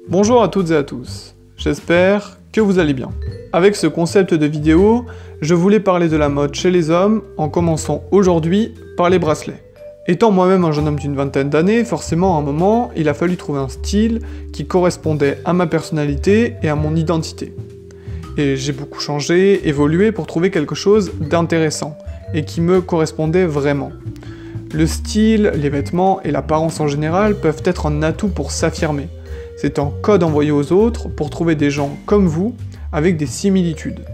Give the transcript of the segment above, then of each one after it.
Bonjour à toutes et à tous, j'espère que vous allez bien. Avec ce concept de vidéo, je voulais parler de la mode chez les hommes en commençant aujourd'hui par les bracelets. Étant moi-même un jeune homme d'une vingtaine d'années, forcément à un moment, il a fallu trouver un style qui correspondait à ma personnalité et à mon identité. Et j'ai beaucoup changé, évolué pour trouver quelque chose d'intéressant et qui me correspondait vraiment. Le style, les vêtements et l'apparence en général peuvent être un atout pour s'affirmer. C'est un code envoyé aux autres pour trouver des gens comme vous, avec des similitudes.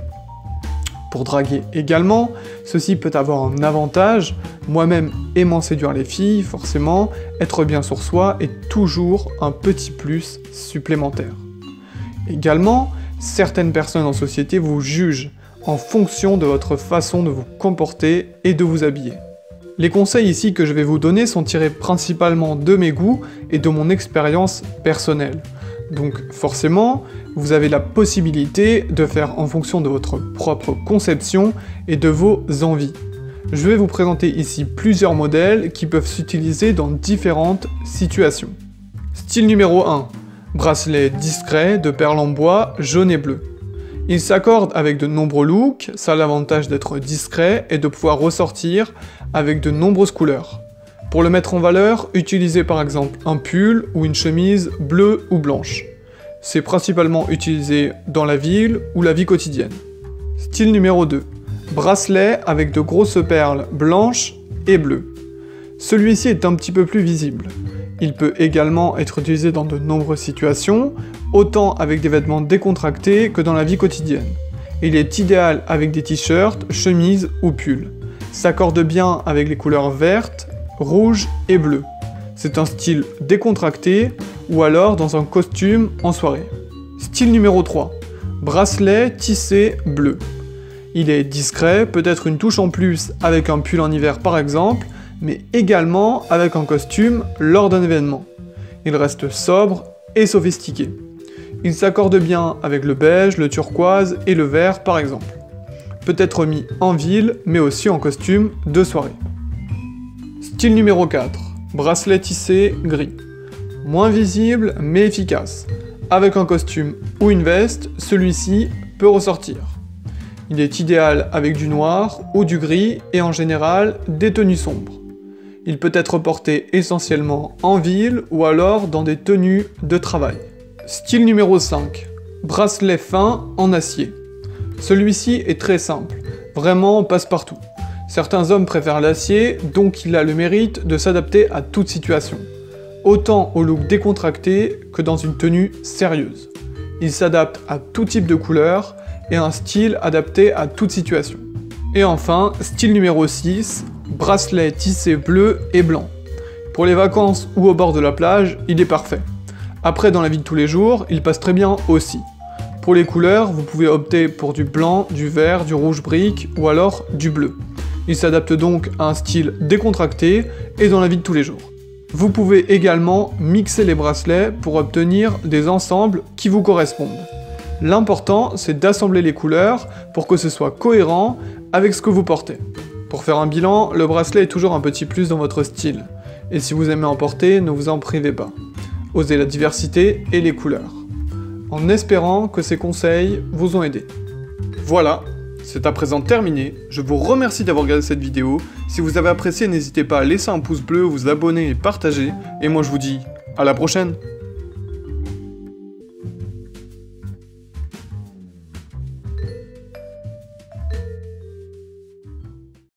Pour draguer également, ceci peut avoir un avantage, moi-même aimant séduire les filles, forcément, être bien sur soi est toujours un petit plus supplémentaire. Également, certaines personnes en société vous jugent en fonction de votre façon de vous comporter et de vous habiller. Les conseils ici que je vais vous donner sont tirés principalement de mes goûts et de mon expérience personnelle. Donc forcément, vous avez la possibilité de faire en fonction de votre propre conception et de vos envies. Je vais vous présenter ici plusieurs modèles qui peuvent s'utiliser dans différentes situations. Style numéro 1. Bracelet discret de perles en bois jaune et bleu. Il s'accorde avec de nombreux looks, ça a l'avantage d'être discret et de pouvoir ressortir avec de nombreuses couleurs. Pour le mettre en valeur, utilisez par exemple un pull ou une chemise bleue ou blanche. C'est principalement utilisé dans la ville ou la vie quotidienne. Style numéro 2. Bracelet avec de grosses perles blanches et bleues. Celui-ci est un petit peu plus visible. Il peut également être utilisé dans de nombreuses situations, autant avec des vêtements décontractés que dans la vie quotidienne. Il est idéal avec des t-shirts, chemises ou pulls. S'accorde bien avec les couleurs vertes, rouges et bleues. C'est un style décontracté ou alors dans un costume en soirée. Style numéro 3. Bracelet tissé bleu. Il est discret, peut-être une touche en plus avec un pull en hiver par exemple, mais également avec un costume lors d'un événement. Il reste sobre et sophistiqué. Il s'accorde bien avec le beige, le turquoise et le vert par exemple. Peut être mis en ville, mais aussi en costume de soirée. Style numéro 4. Bracelet tissé gris. Moins visible, mais efficace. Avec un costume ou une veste, celui-ci peut ressortir. Il est idéal avec du noir ou du gris et en général des tenues sombres. Il peut être porté essentiellement en ville ou alors dans des tenues de travail. Style numéro 5. Bracelet fin en acier. Celui-ci est très simple, vraiment passe-partout. Certains hommes préfèrent l'acier, donc il a le mérite de s'adapter à toute situation. Autant au look décontracté que dans une tenue sérieuse. Il s'adapte à tout type de couleur et a un style adapté à toute situation. Et enfin, style numéro 6, bracelet tissé bleu et blanc. Pour les vacances ou au bord de la plage, il est parfait. Après, dans la vie de tous les jours, il passe très bien aussi. Pour les couleurs, vous pouvez opter pour du blanc, du vert, du rouge brique ou alors du bleu. Il s'adapte donc à un style décontracté et dans la vie de tous les jours. Vous pouvez également mixer les bracelets pour obtenir des ensembles qui vous correspondent. L'important, c'est d'assembler les couleurs pour que ce soit cohérent avec ce que vous portez. Pour faire un bilan, le bracelet est toujours un petit plus dans votre style. Et si vous aimez en porter, ne vous en privez pas. Osez la diversité et les couleurs. En espérant que ces conseils vous ont aidé. Voilà, c'est à présent terminé. Je vous remercie d'avoir regardé cette vidéo. Si vous avez apprécié, n'hésitez pas à laisser un pouce bleu, vous abonner et partager. Et moi je vous dis à la prochaine.